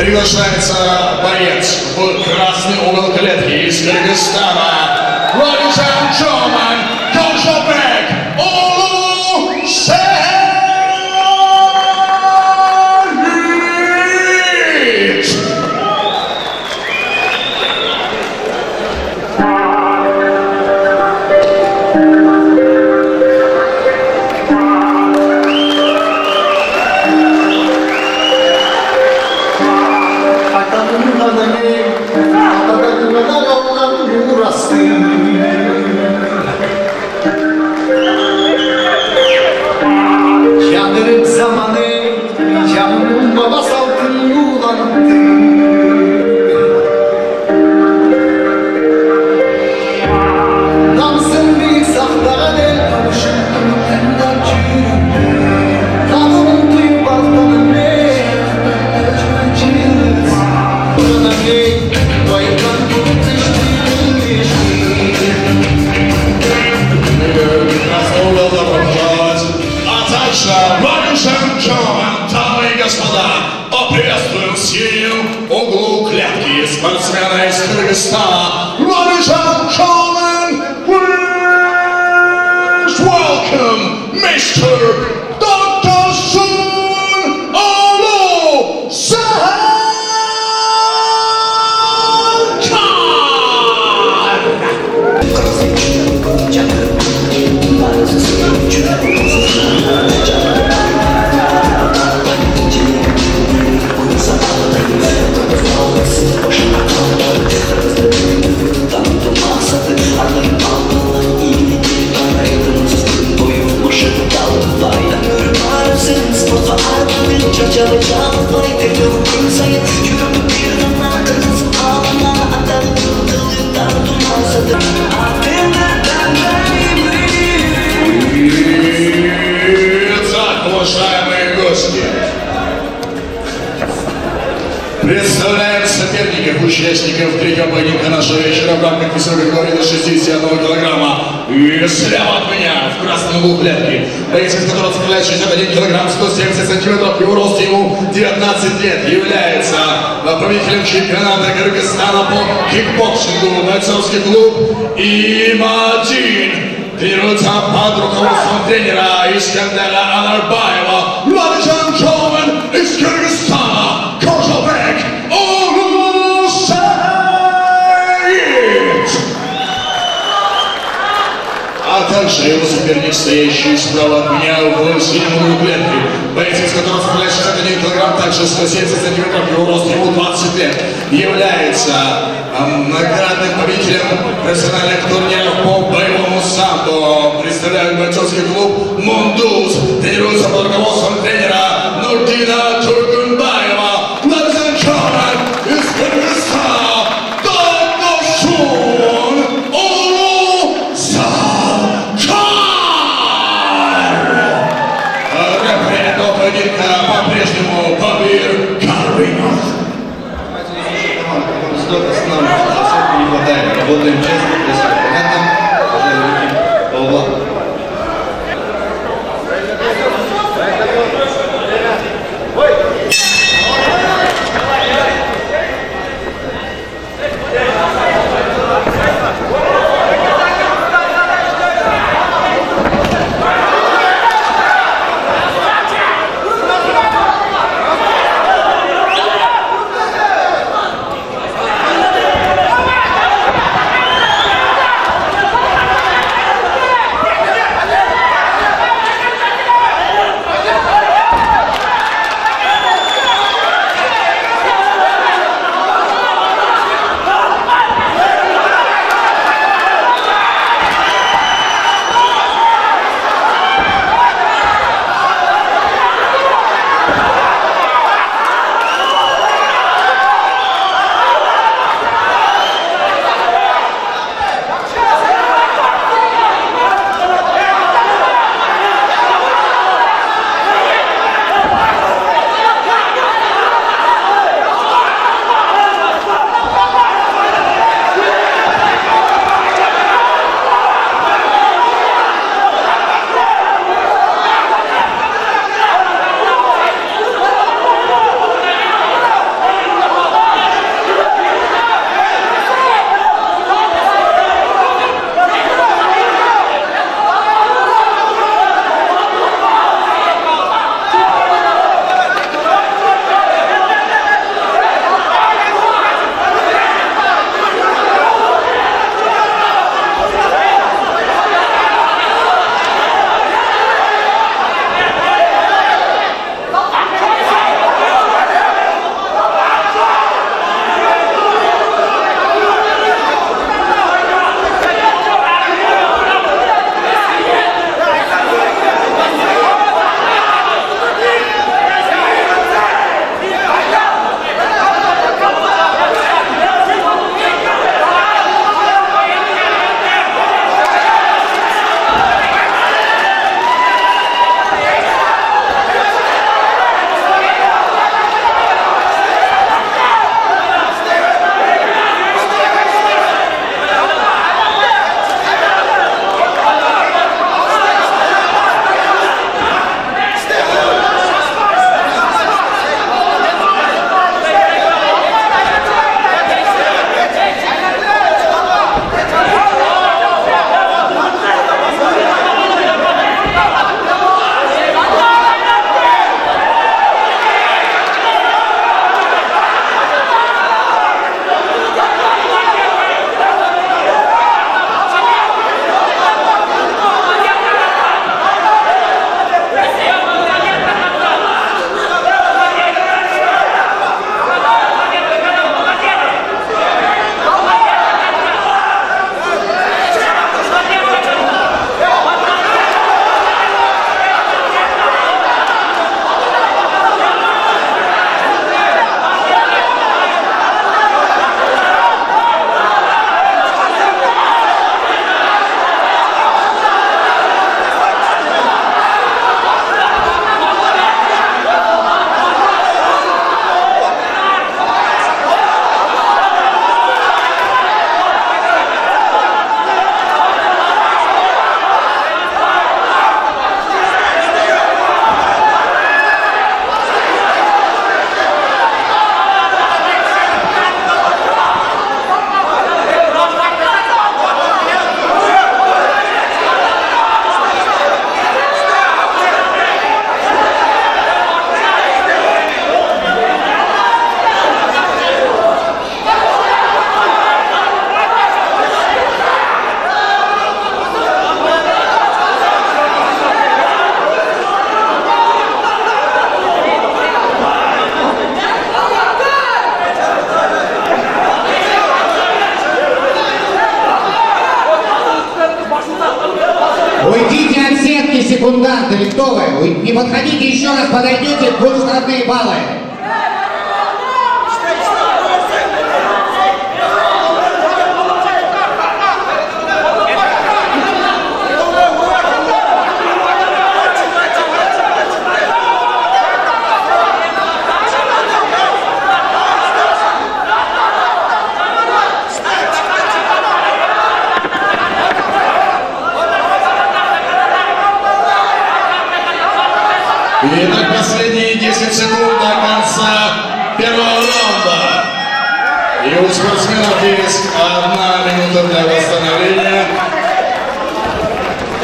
Приглашается боец в красный угол клетки из Кыргызстана. Ladies and gentlemen, Кожабек Улусаид! Yanırık zamanı, canımın babası altın yulandı. Namsın büyük sahlara del, kavuşum tenden çürüdü. Kanımın duyup altının ne, çürüdü. Buna ne, bayıkan bulup düştüğün geçti. Ladies and gentlemen, дамы и господа, поприветствуем синюю углу клетки спортсмена из Кыргызстана. Ladies and gentlemen, please welcome Mr. Dogdasun Ulusaid! Уважаемые гости, представляем соперников, участников третьего поединка нашего вечера в рамках весовой категории до 61 килограмма. И слева от меня, в красном углу клетки, боец, который составляет 61 килограмм, 170 сантиметров, его рост ему 19 лет, является победителем чемпионата Кыргызстана по кикбоксингу, бойцовский клуб ИМ-1. Тренируется под руководством тренера Искандера Анарбаева. Ladies and gentlemen, из Кыргызстана, Кожабек Улусаид! А также его соперник, стоящий справа от меня в синем углу клетки. Боец, который составляет 61 килограмм, также 170 сантиметров, его рост ему 20 лет, является многократным победителем профессиональных турниров по боевому самбо. Представляет бойцовский клуб «Мундус». Тренируется под руководством тренера Нурдина Тургунбаева. Ladies and gentlemen, из Кыргызстана, Догдасун Улусаид! Рефери этого поединка по-прежнему Бабир Карвинов. Не хватает, работаем честно, если понятно, уже руки по углам. секунданты, кто вы? Не подходите, еще раз подойдете, будут штрафные баллы. Итак, последние 10 секунд до конца первого раунда. И у спортсменов есть 1 минута для восстановления.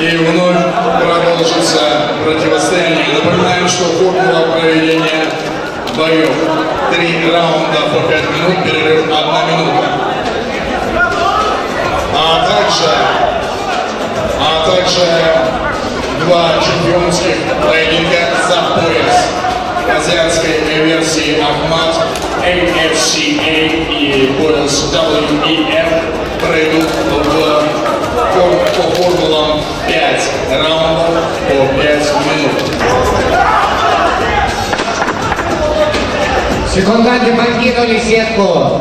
И вновь продолжится противостояние. Напоминаем, что формула проведения боев 3 раунда по 5 минут, перерыв 1 минута. А также 2 чемпионских поединка за пояс азиатской версии Ахмат AFCA и пояс WEF пройдут по формулам 5 раундов по 5 минут. Секунданты покинули сетку.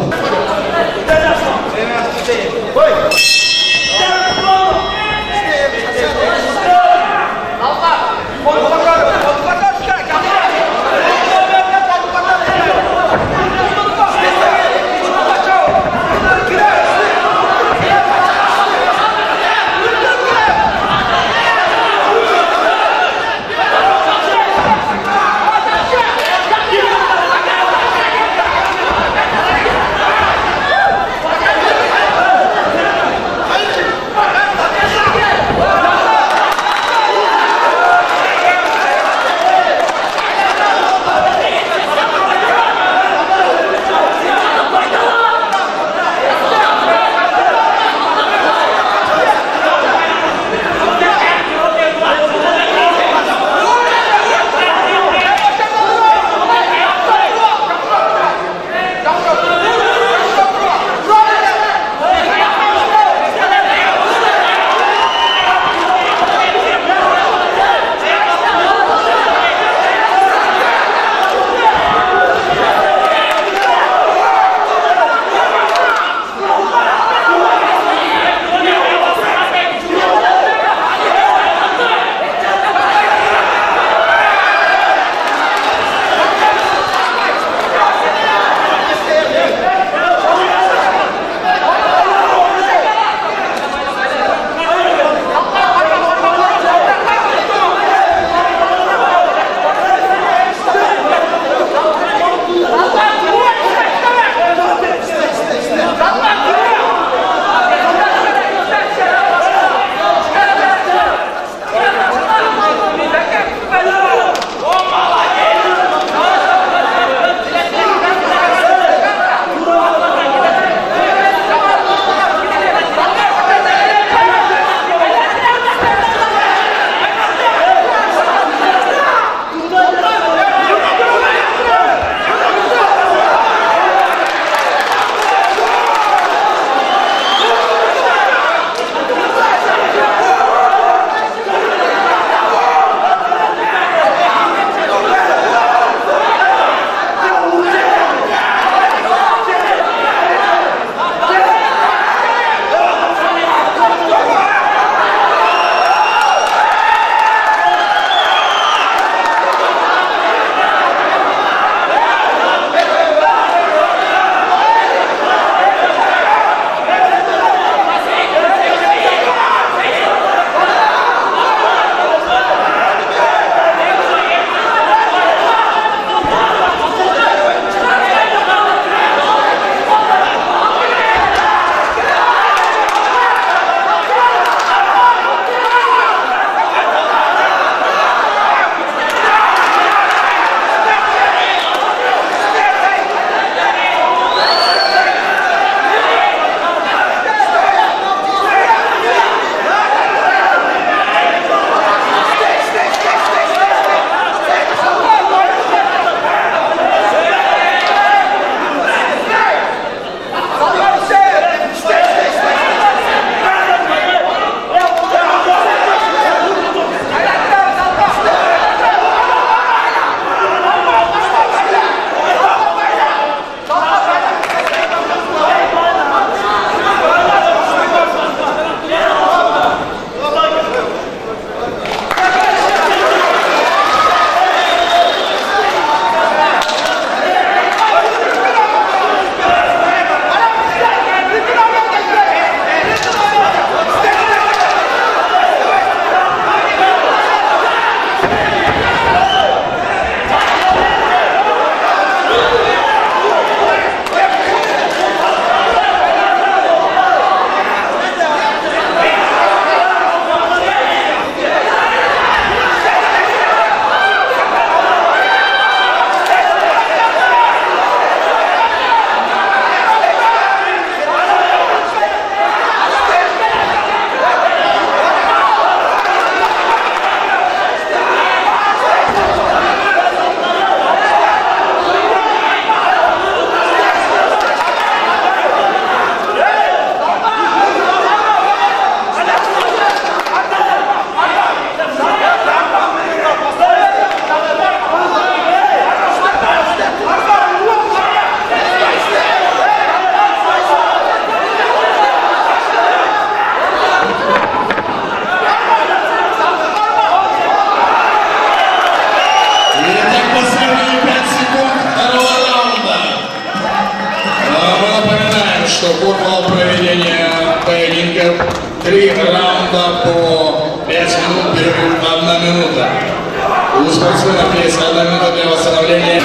что формула проведения поединков 3 раунда по 5 минут, перерыв 1 минута. У спортсменов есть 1 минута для восстановления.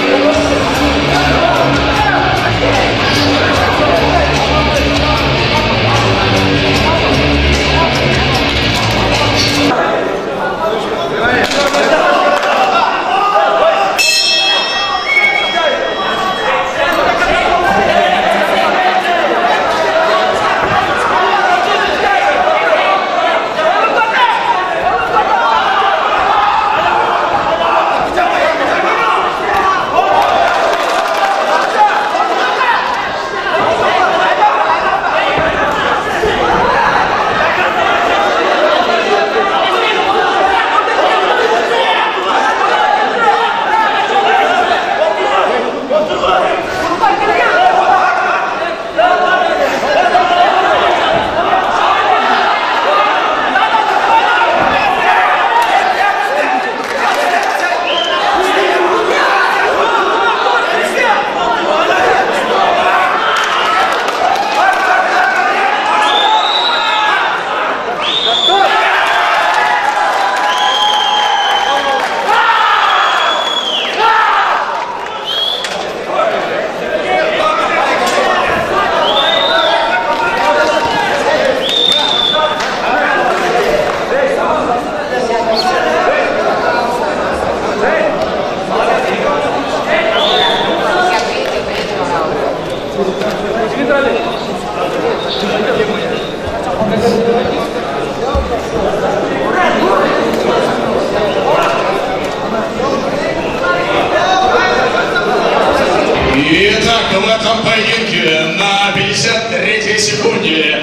Итак, в этом поединке на 53-й секунде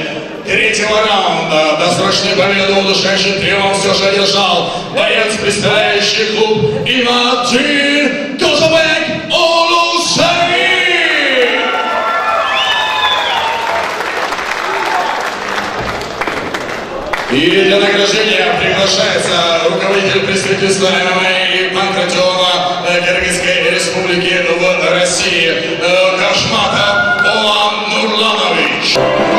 3-го раунда досрочную победу удушающий триумф все же одержал боец, представляющий клуб Имаджин Козубек Олусей. И для награждения приглашается руководитель представительства ММА и панкратиона Кыргызской Республики в России Кашматов Олан Нурланович.